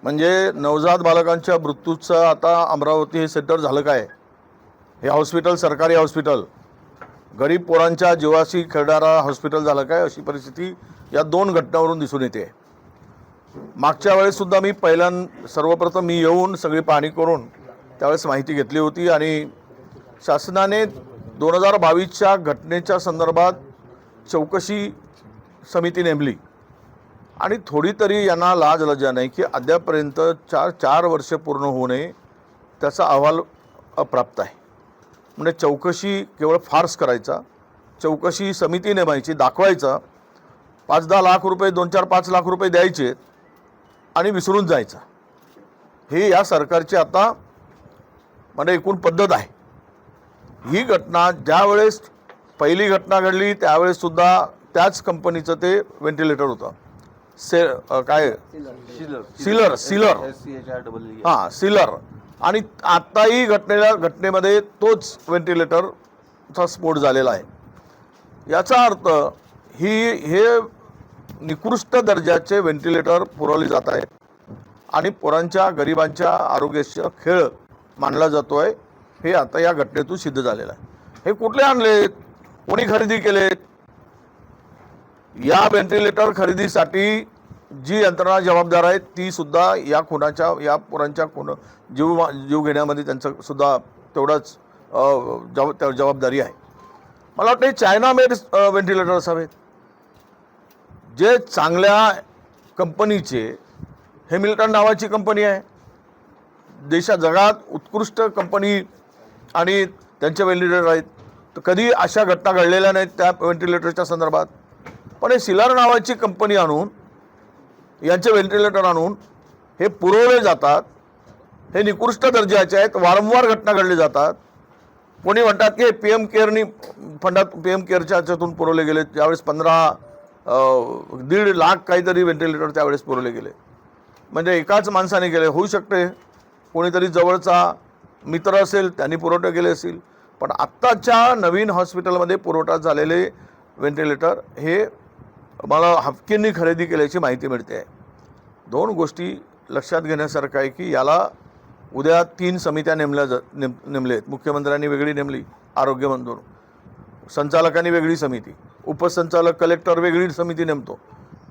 म्हणजे नवजात बालकांच्या मृत्यूचं आता अमरावती हे सेंटर झालं काय? हे हॉस्पिटल सरकारी हॉस्पिटल गरीब पोरांच्या जीवाशी खेळणारा हॉस्पिटल झालं काय? अशी परिस्थिती या दोन घटनांवरून दिसून येते. मागच्या वेळेससुद्धा मी सर्वप्रथम मी येऊन सगळी पाहणी करून त्यावेळेस माहिती घेतली होती आणि शासनाने 2022च्या घटनेच्या संदर्भात चौकशी समिती नेमली आणि थोडी तरी यांना लाजलज्जा नाही की अद्यापर्यंत चार वर्ष पूर्ण होऊ नये त्याचा अहवाल अप्राप्त आहे. म्हणजे चौकशी केवळ फार्स करायचा, चौकशी समिती नेमायची, दाखवायचा, 5-10 लाख रुपये 2-4-5 लाख रुपये द्यायचे आणि विसरून जायचा. हे या सरकारची आता म्हणजे एकूण पद्धत आहे. ही घटना ज्यावेळेस पहिली घटना घडली त्यावेळेससुद्धा त्याच कंपनीचं ते व्हेंटिलेटर होतं. सीलर आणि आत्ताही घटनेमध्ये तोच व्हेंटिलेटरचा स्फोट झालेला आहे. याचा अर्थ हे निकृष्ट दर्जाचे व्हेंटिलेटर पुरवले जात आहेत आणि पोरांच्या गरिबांच्या आरोग्याचा खेळ मानला जातो आहे. हे आता या घटनेतून सिद्ध झालेलं आहे. हे कुठले आणलेत, कोणी खरेदी केलेत? या व्हेंटिलेटर खरेदीसाठी जी यंत्रणा जबाबदार आहे ती सुद्धा या खुनाच्या या पोरांच्या जीव घेण्यामध्ये त्यांचं सुद्धा तेवढंच जबाबदारी आहे. मला वाटतं चायना मेड व्हेंटिलेटर असावेत जे चांगल्या कंपनीचे. हॅमिल्टन नावाची कंपनी आहे, जगात उत्कृष्ट कंपनी आणि त्यांचे व्हेंटिलेटर आहेत. तर कधी अशा घटना घडलेल्या नाहीत त्या व्हेंटिलेटरच्या संदर्भात. पण हे सिलर नावाची कंपनी आणून यांचे व्हेंटिलेटर आणून हे पुरवले जातात. हे निकृष्ट दर्जाचे आहेत. वारंवार घटना घडल्या जातात. कोणी म्हणतात की PM केअरनी फंडात PM केअरच्या ह्याच्यातून पुरवले गेले. त्यावेळेस 1.5 लाख काहीतरी व्हेंटिलेटर त्यावेळेस पुरवले गेले. म्हणजे एकाच माणसाने केले. होऊ शकते कोणीतरी जवळचा मित्र असेल त्यांनी पुरवठा केले असेल. पण आत्ताच्या नवीन हॉस्पिटलमध्ये पुरवठा झालेले व्हेंटिलेटर हे मला हफकिंनी खरेदी केल्याची माहिती मिळते आहे. दोन गोष्टी लक्षात घेण्यासारखं आहे की याला उद्या 3 समित्या नेमल्या आहेत. मुख्यमंत्र्यांनी वेगळी नेमली, आरोग्यमंत्री, संचालकांनी वेगळी समिती, उपसंचालक कलेक्टर वेगळी समिती नेमतो.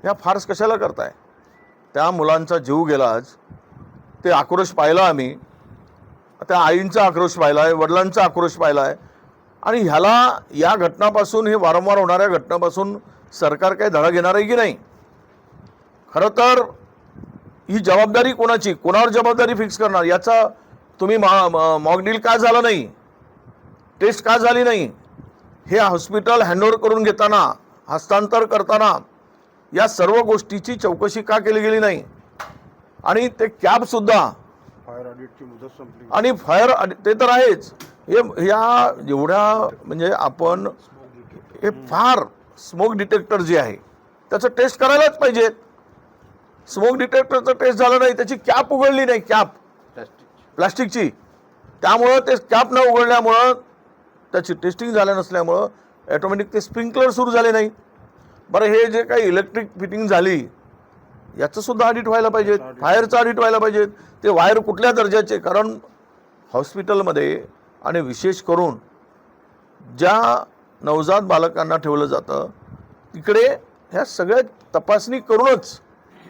ह्या फार्स कशाला करताय? त्या मुलांचा जीव गेला आज, ते आक्रोश पाहिला आम्ही. त्या आईंचा आक्रोश पाहिला आहे, वडिलांचा आक्रोश पाहिला आहे. आणि ह्याला या घटनापासून, हे वारंवार होणाऱ्या घटनापासून सरकार काही धडा घेणार आहे की नाही? खरं तर ही जबाबदारी कोणाची, कोणावर जबाबदारी फिक्स करणार? याचा तुम्ही मॉक डील का झाला नाही, टेस्ट का झाली नाही, हे हॉस्पिटल हँडओव्हर करून घेताना, हस्तांतर करताना या सर्व गोष्टीची चौकशी का केली गेली नाही? आणि ते कॅबसुद्धा फायर ऑडिटची मुदत संपली आणि फायर ते तर आहेच. ह्या एवढ्या म्हणजे आपण हे फार स्मोक डिटेक्टर जे आहे त्याचं टेस्ट करायलाच पाहिजे. स्मोक डिटेक्टरचं टेस्ट झालं नाही, त्याची कॅप उघडली नाही, कॅप प्लास्टिकची. त्यामुळं ते कॅप न उघडल्यामुळं त्याची टेस्टिंग झाल्या नसल्यामुळं ॲटोमॅटिक ते स्प्रिंकलर सुरू झाले नाही. बरं, हे जे काही इलेक्ट्रिक फिटिंग झाली याचंसुद्धा ऑडिट व्हायला पाहिजे, फायरचं ऑडिट व्हायला पाहिजे. ते वायर कुठल्या दर्जाचे? कारण हॉस्पिटलमध्ये आणि विशेष करून ज्या नवजात बालकांना ठेवलं जातं तिकडे ह्या सगळ्या तपासणी करूनच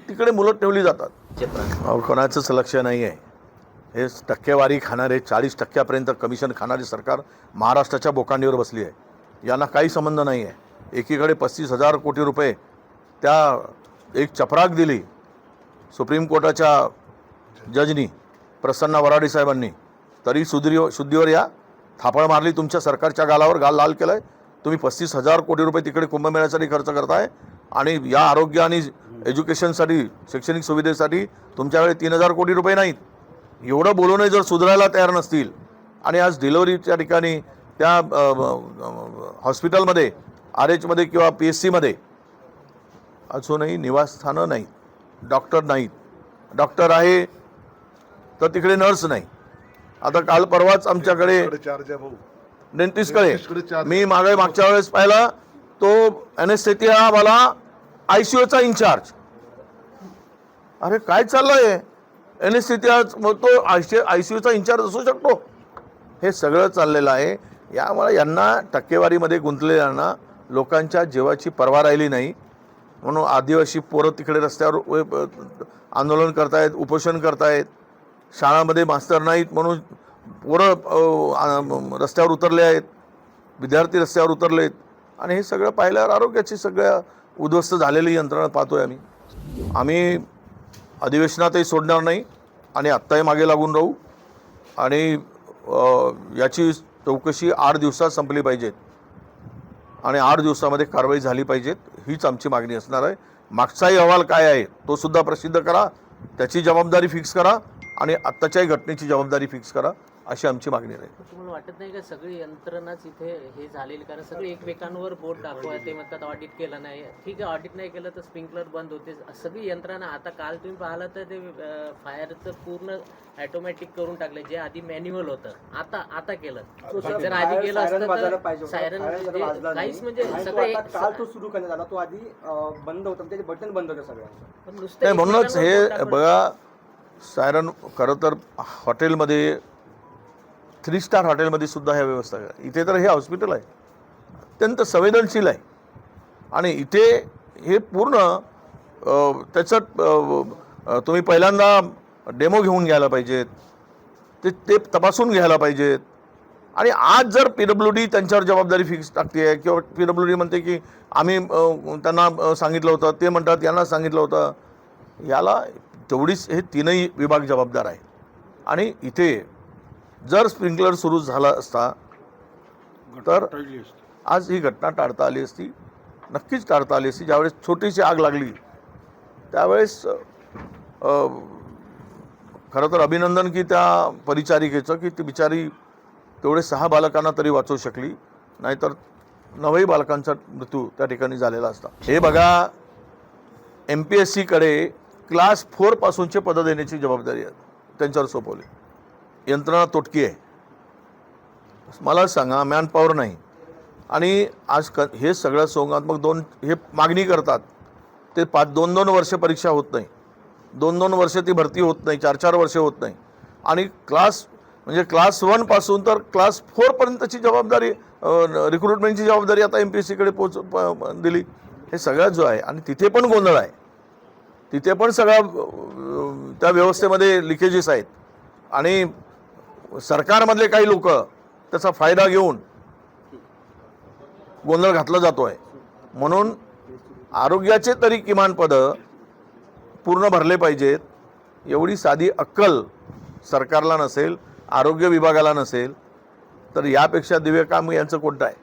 तिकडे मुलं ठेवली जातात. कोणाचंच लक्ष नाही आहे. हे टक्केवारी खाणारे 40% कमिशन खाणारे सरकार महाराष्ट्राच्या बोकांडीवर बसली आहे. यांना काही संबंध नाही आहे. एकीकडे 35,000 कोटी रुपये त्या एक चपराक दिली सुप्रीम कोर्टाच्या जजनी प्रसन्ना वराडी साहेबांनी, तरी शुद्धीवर या थापळ मारली तुमच्या सरकारच्या गालावर, गाल लाल केलं आहे. तुम्ही 35,000 कोटी रुपये तिकडे कुंभमेळ्यासाठी खर्च करताय आणि या आरोग्य आणि एज्युकेशनसाठी, शैक्षणिक सुविधेसाठी तुमच्याकडे 3,000 कोटी रुपये नाहीत. एवढं बोलूनही जर सुधारायला तयार नसतील आणि आज डिलिव्हरीच्या ठिकाणी त्या हॉस्पिटलमध्ये RH किंवा PSCमध्ये अजूनही निवासस्थानं नाहीत, डॉक्टर नाहीत. डॉक्टर आहे तर तिकडे नर्स नाही. आता काल परवाच आमच्याकडे डेंटिस्टकडे मी मागच्या वेळेस पाहिला तो ॲनेस्थेटियावाला ICUचा इन्चार्ज. अरे काय चाललंय? एनेस्थेसिया मग तो ICUचा इंचार्ज असू शकतो. हे सगळं चाललेलं आहे. यामुळे यांना टक्केवारीमध्ये गुंतलेल्यांना लोकांच्या जीवाची पर्वा राहिली नाही. म्हणून आदिवासी पोरं तिकडे रस्त्यावर आंदोलन करतायत, उपोषण करतायत. शाळांमध्ये मास्तर नाहीत म्हणून पोरं रस्त्यावर उतरले आहेत, विद्यार्थी रस्त्यावर उतरलेत. आणि हे सगळं पाहिल्यावर आरोग्याची सगळ्या उद्ध्वस्त झालेली यंत्रणा पाहतोय आम्ही अधिवेशनातही सोडणार नाही आणि आत्ताही मागे लागून राहू. आणि याची चौकशी 8 दिवसात संपली पाहिजेत आणि 8 दिवसामध्ये कारवाई झाली पाहिजेत, हीच आमची मागणी असणार आहे. मागचाही अहवाल काय आहे तो सुद्धा प्रसिद्ध करा, त्याची जबाबदारी फिक्स करा आणि आत्ताच्याही घटनेची जबाबदारी फिक्स करा, अशी आमची मागणी राहील. तुम्हाला वाटत नाही का सगळी यंत्रणाच इथे हे झालेली, कारण सगळे एकमेकांवर बोट दाखवा, ते म्हणतात ऑडिट केलं नाही. ठीक आहे, ऑडिट नाही केलं तर स्प्रिंकलर बंद होते. सगळी यंत्रणा आता काल तुम्ही पाहिलं तर ते फायरचं पूर्ण ऑटोमॅटिक करून टाकलं, जे आधी मॅन्युअल होतं आता केलं. जर आधी केलं असतं तर सायरन काहीच म्हणजे सगळे काल तो सुरू करण्यात आला, तो आधी बंद होता, त्याचे बटन बंद होतं सगळ्यांचं. पण नुसतं नाही, म्हणूनच हे एकमेकांवर बोट बघा, सायरन खरं तर हॉटेलमध्ये 3 स्टार हॉटेलमध्ये सुद्धा ह्या व्यवस्था आहे. इथे तर हे हॉस्पिटल आहे, अत्यंत संवेदनशील आहे. आणि इथे हे पूर्ण त्याच्यात तुम्ही पहिल्यांदा डेमो घेऊन घ्यायला पाहिजेत, ते तपासून घ्यायला पाहिजेत. आणि आज जर PWD त्यांच्यावर जबाबदारी फिक्स टाकते आहे किंवा PWD म्हणते की आम्ही त्यांना सांगितलं होतं, ते म्हणतात यांना सांगितलं होतं, याला तेवढीच हे 3ही विभाग जबाबदार आहे. आणि इथे जर स्प्रिंकलर सुरू झाला असता तर टळली असती. आज ही घटना टाळता आली असती, नक्कीच टाळता आली असती. ज्यावेळेस छोटीशी आग लागली त्यावेळेस खरं तर अभिनंदन की त्या परिचारिकेचं, की ती बिचारी तेवढे 6 बालकांना तरी वाचवू शकली, नाहीतर 9ही बालकांचा मृत्यू त्या ठिकाणी झालेला असता. हे बघा, MPSCकडे क्लास 4 पासूनचे पदं देण्याची जबाबदारी आहे त्यांच्यावर सोपवली. यंत्रणा तोटकी आहे. मला सांगा, मॅनपॉवर नाही. आणि आज हे सगळं संघात्मक हे मागणी करतात, ते 2-2 वर्ष परीक्षा होत नाही, 2-2 वर्ष ती भरती होत नाही, 4-4 वर्ष होत नाही. आणि क्लास 1 पासून तर क्लास 4 पर्यंतची जबाबदारी, रिक्रुटमेंटची जबाबदारी आता MPSCकडे दिली. हे सगळं जो आहे, आणि तिथे पण गोंधळ आहे, तिथे पण सगळ्या त्या व्यवस्थेमध्ये लिकेजेस आहेत. आणि सरकारमधले काही लोक त्याचा फायदा घेऊन गोंधळ घातला जातो आहे. म्हणून आरोग्याचे तरी किमान पदं पूर्ण भरले पाहिजेत, एवढी साधी अक्कल सरकारला नसेल, आरोग्य विभागाला नसेल, तर यापेक्षा दिव्य काम यांचं कोणतं आहे?